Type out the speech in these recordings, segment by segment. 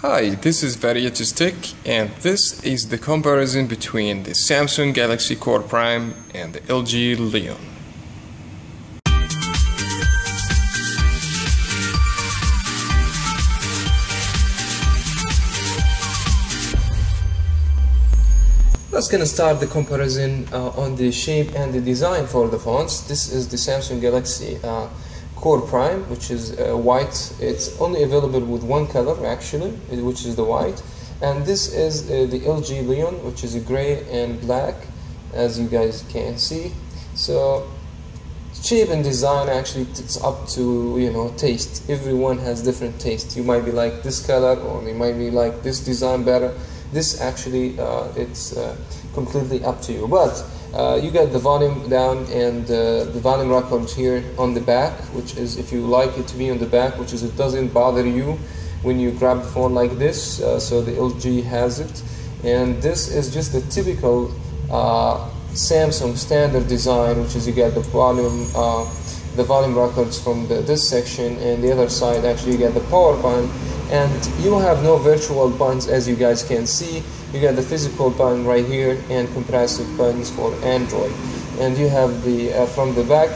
Hi, this is Variety and this is the comparison between the Samsung Galaxy Core Prime and the LG Leon. Let's gonna start the comparison on the shape and the design for the phones. This is the Samsung Galaxy Core Prime, which is white. It's only available with one color actually, which is the white. And this is the LG Leon, which is a gray and black, as you guys can see. So shape and design actually, it's up to taste. Everyone has different taste. You might be like this color, or you might be like this design better. This actually it's completely up to you, but you got the volume down and the volume records here on the back, which is, if you like it to be on the back, which is, it doesn't bother you when you grab the phone like this. So the LG has it, and this is just the typical Samsung standard design, which is you get the volume records from this section, and the other side actually you get the power button. And you have no virtual buttons, as you guys can see. You got the physical button right here and compressive buttons for Android. And you have the from the back,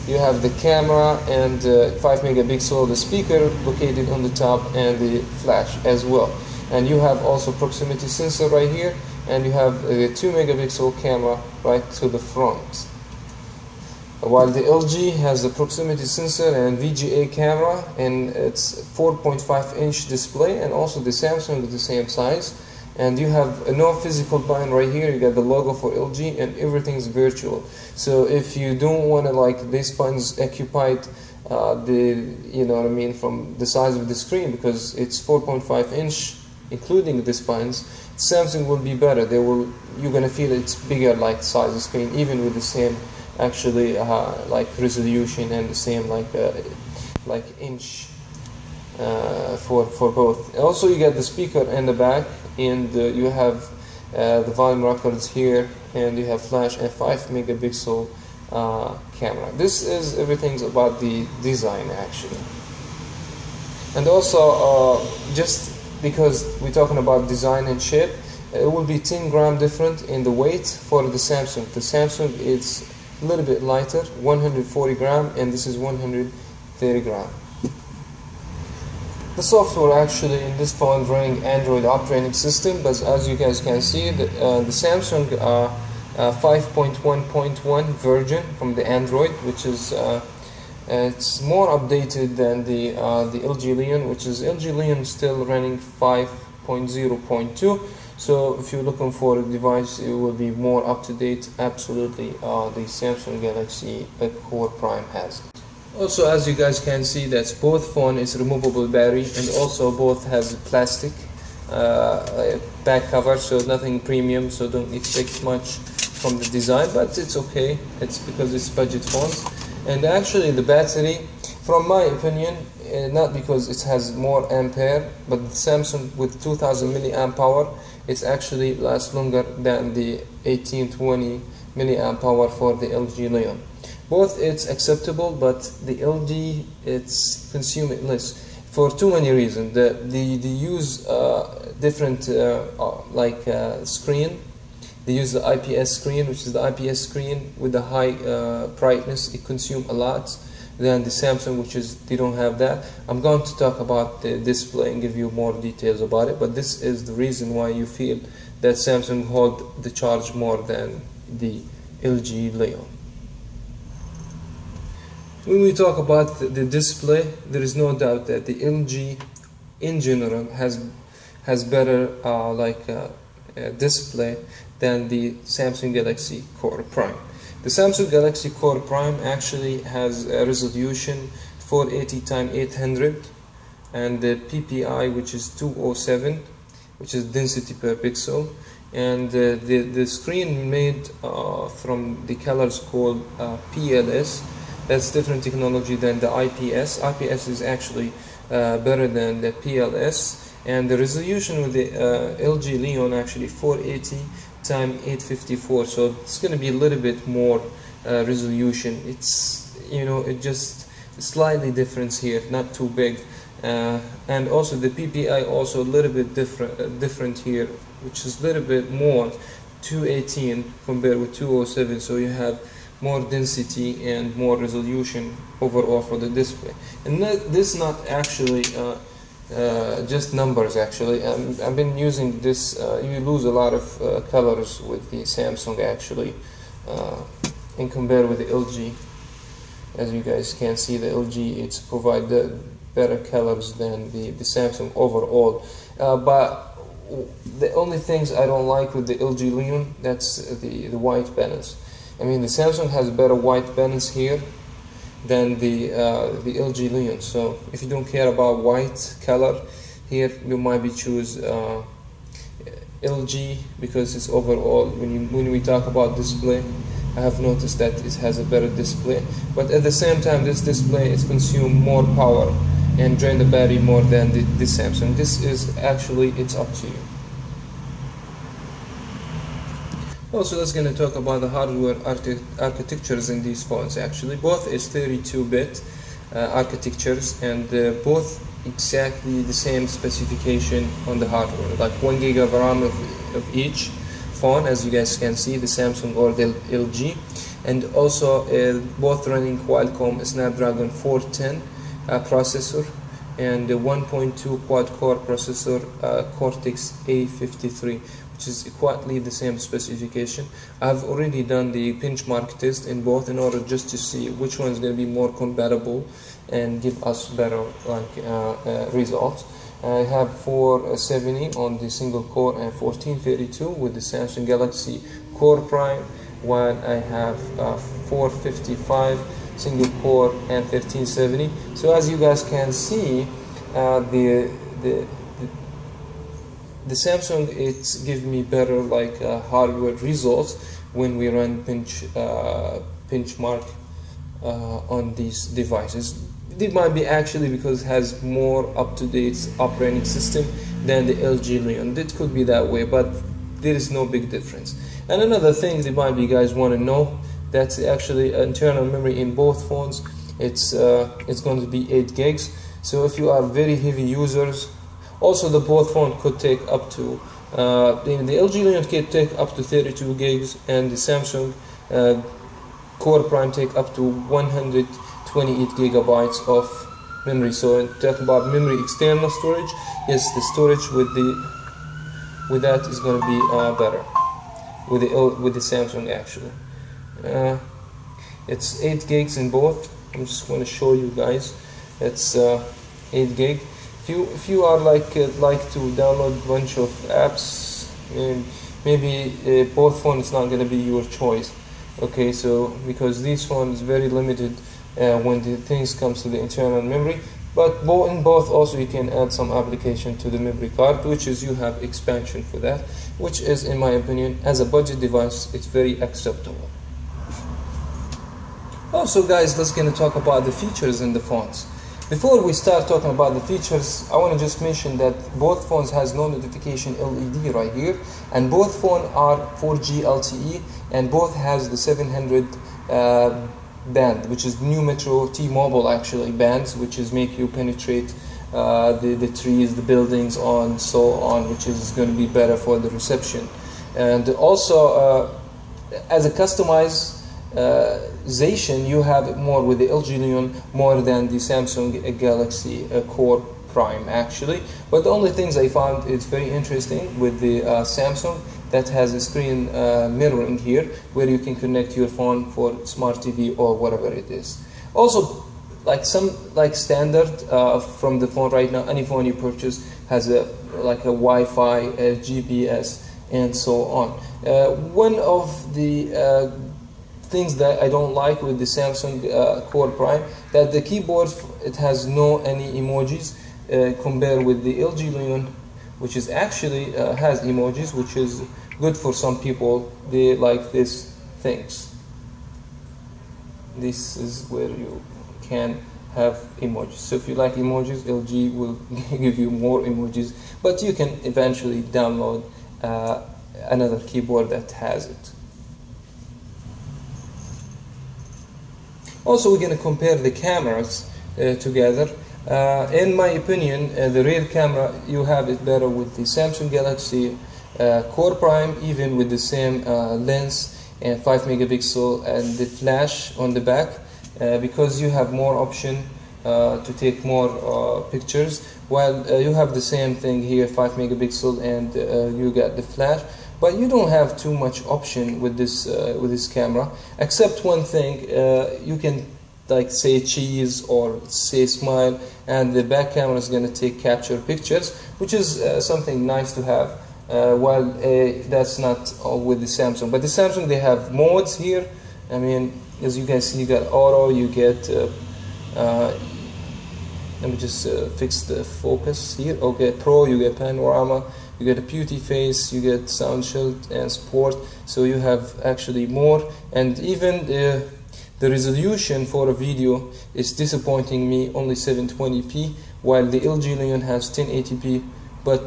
you have the camera and 5 megapixel, the speaker located on the top, and the flash as well. And you have also proximity sensor right here, and you have a 2 megapixel camera right to the front. While the LG has the proximity sensor and VGA camera, and it's 4.5-inch display, and also the Samsung is the same size. And you have no physical button right here. You got the logo for LG, and everything's virtual. So if you don't want to, like, these buttons occupied from the size of the screen, because it's 4.5-inch, including these buttons, Samsung will be better. You're gonna feel it's bigger, like size of the screen, even with the same actually like resolution and the same like inch for both. Also, you get the speaker in the back, and you have the volume records here, and you have flash and 5 megapixel camera. This is everything about the design actually. And also just because we're talking about design and shape, it will be 10 gram different in the weight for the Samsung. The Samsung is a little bit lighter, 140 gram, and this is 130 gram. The software actually in this phone running Android operating system, but as you guys can see, the Samsung 5.1.1 version from the Android, which is it's more updated than the LG Leon, which is LG Leon still running 5.0.2. So if you're looking for a device, it will be more up to date. Absolutely, the Samsung Galaxy Core Prime has it. Also, as you guys can see, that both phone is removable battery, and also both has plastic back cover, so nothing premium. So don't expect much from the design, but it's okay. It's because it's budget phones. And actually, the battery, from my opinion, not because it has more ampere, but the Samsung with 2000 milliamp power, it's actually lasts longer than the 1820 milliamp power for the LG Leon. Both it's acceptable, but the LG it's consuming less for too many reasons. They use different screen. They use the IPS screen, which is the IPS screen with the high brightness. It consumes a lot than the Samsung, which is, they don't have that. I'm going to talk about the display and give you more details about it, but this is the reason why you feel that Samsung hold the charge more than the LG Leon. When we talk about the display, there is no doubt that the LG in general has better display than the Samsung Galaxy Core Prime. The Samsung Galaxy Core Prime actually has a resolution 480 x 800, and the PPI, which is 207, which is density per pixel, and the screen made from the colors called PLS. That's different technology than the IPS. IPS is actually better than the PLS, and the resolution with the LG Leon actually 480 x 854, so it's going to be a little bit more resolution. It's it just slightly difference here, not too big. and also the PPI also a little bit different here, which is a little bit more 218 compared with 207, so you have more density and more resolution overall for the display. And this not actually just numbers actually. I've been using this, you lose a lot of colors with the Samsung actually, and compared with the LG. As you guys can see, the LG it's provide the better colors than the Samsung overall. But the only things I don't like with the LG Leon, that's the white balance. I mean, the Samsung has better white balance here than the LG Leon. So if you don't care about white color here, you might be choose LG, because it's overall, when we talk about display, I have noticed that it has a better display. But at the same time, this display is consume more power and drain the battery more than the Samsung. This is actually, it's up to you. Also, let's gonna talk about the hardware architectures in these phones. Actually, both is 32-bit architectures, and both exactly the same specification on the hardware, like 1 gig of RAM of each phone, as you guys can see, the Samsung or the LG, and also both running Qualcomm Snapdragon 410 processor and the 1.2 quad-core processor Cortex A53, which is quietly the same specification. I've already done the benchmark test in both in order just to see which one is going to be more compatible and give us better results. I have 470 on the single core and 1432 with the Samsung Galaxy Core Prime, while I have 455 single core and 1370. So as you guys can see, the Samsung, it's give me better hardware results when we run benchmark on these devices. It might be actually because it has more up-to-date operating system than the LG Leon. It could be that way, but there is no big difference. And another thing that might be guys want to know, that's actually internal memory in both phones. It's going to be 8 gigs. So if you are very heavy users, also the both phone could take up to the LG Leon can take up to 32 gigs, and the Samsung Core Prime take up to 128 gigabytes of memory. So talk about memory external storage, yes, the storage with that is going to be better with the Samsung actually. It's 8 gigs in both. I'm just going to show you guys. It's 8 gig. If you are like to download a bunch of apps, maybe both phones not going to be your choice. Okay, so because this phone is very limited when the things comes to the internal memory, but in both also you can add some application to the memory card, which is you have expansion for that, which is, in my opinion, as a budget device, it's very acceptable. Also guys, let's gonna talk about the features in the phones. Before we start talking about the features, I want to just mention that both phones has no notification LED right here, and both phones are 4G LTE, and both has the 700 band, which is new Metro T-Mobile actually bands, which is make you penetrate the trees, the buildings, on so on, which is going to be better for the reception. And also as a customization, you have more with the LG Leon more than the Samsung Galaxy Core Prime actually. But the only things I found it's very interesting with the Samsung, that has a screen mirroring here where you can connect your phone for smart TV or whatever it is. Also, like standard from the phone right now, any phone you purchase has a Wi-Fi, a GPS, and so on. One of the things that I don't like with the Samsung Core Prime, that the keyboard, it has no any emojis compared with the LG Leon, which is actually has emojis, which is good for some people. They like these things. This is where you can have emojis. So if you like emojis, LG will give you more emojis, but you can eventually download another keyboard that has it. Also, we're going to compare the cameras together. In my opinion, the rear camera, you have it better with the Samsung Galaxy Core Prime, even with the same lens and 5 megapixel and the flash on the back, because you have more option to take more pictures, while you have the same thing here, 5 megapixel, and you got the flash. But you don't have too much option with this camera, except one thing. You can like say cheese or say smile, and the back camera is going to capture pictures, which is something nice to have. While that's not all with the Samsung. But the Samsung, they have modes here. I mean, as you can see, you got auto, you get let me just fix the focus here. Okay, Pro, you get panorama, you get a beauty face, you get sound shield and sport. So you have actually more, and even the resolution for a video is disappointing me, only 720p, while the LG Leon has 1080p. But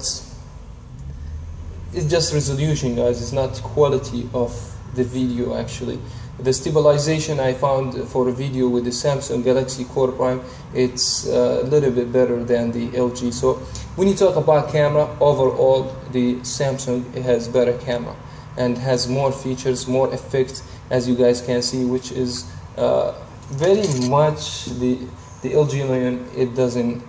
it's just resolution, guys. It's not quality of the video actually. The stabilization I found for a video with the Samsung Galaxy Core Prime, it's a little bit better than the LG. So when you talk about camera, overall the Samsung has better camera and has more features, more effects, as you guys can see, which is very much the LG Leon. It doesn't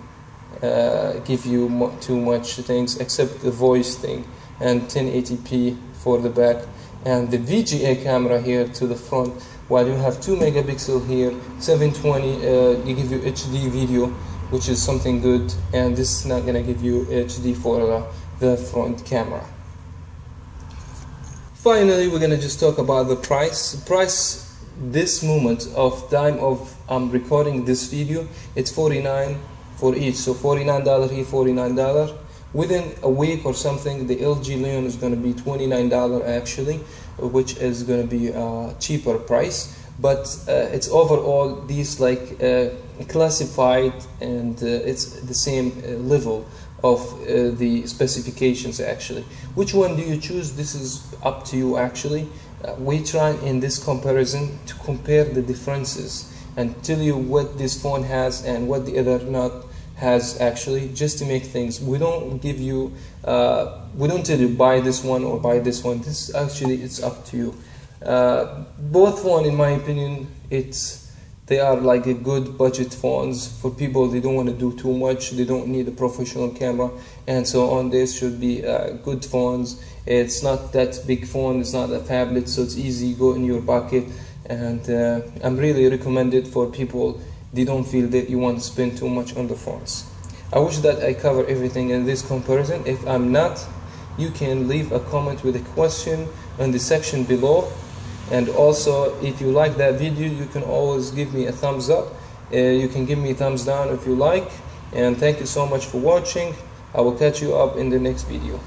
give you too much things except the voice thing, and 1080p for the back, and the VGA camera here to the front. While you have 2 megapixel here, 720, they give you HD video, which is something good, and this is not gonna give you HD for the front camera. Finally, we're gonna just talk about the price. Price this moment of time of I'm recording this video, it's $49 for each, so $49 here, $49. Within a week or something, the LG Leon is going to be $29 actually, which is going to be a cheaper price. But it's overall these like classified, and it's the same level of the specifications actually. Which one do you choose? This is up to you actually. We try in this comparison to compare the differences and tell you what this phone has and what the other not has actually, just to make things. We don't give you we don't tell you buy this one or buy this one. This actually, it's up to you. Both one, in my opinion, they are like a good budget phones for people. They don't want to do too much, they don't need a professional camera and so on. This should be good phones. It's not that big phone, it's not a tablet, so it's easy, go in your pocket. And I'm really recommend it for people they don't feel that you want to spend too much on the phones. I wish that I cover everything in this comparison. If I'm not, you can leave a comment with a question in the section below. And also, if you like that video, you can always give me a thumbs up. You can give me a thumbs down if you like. And thank you so much for watching. I will catch you up in the next video.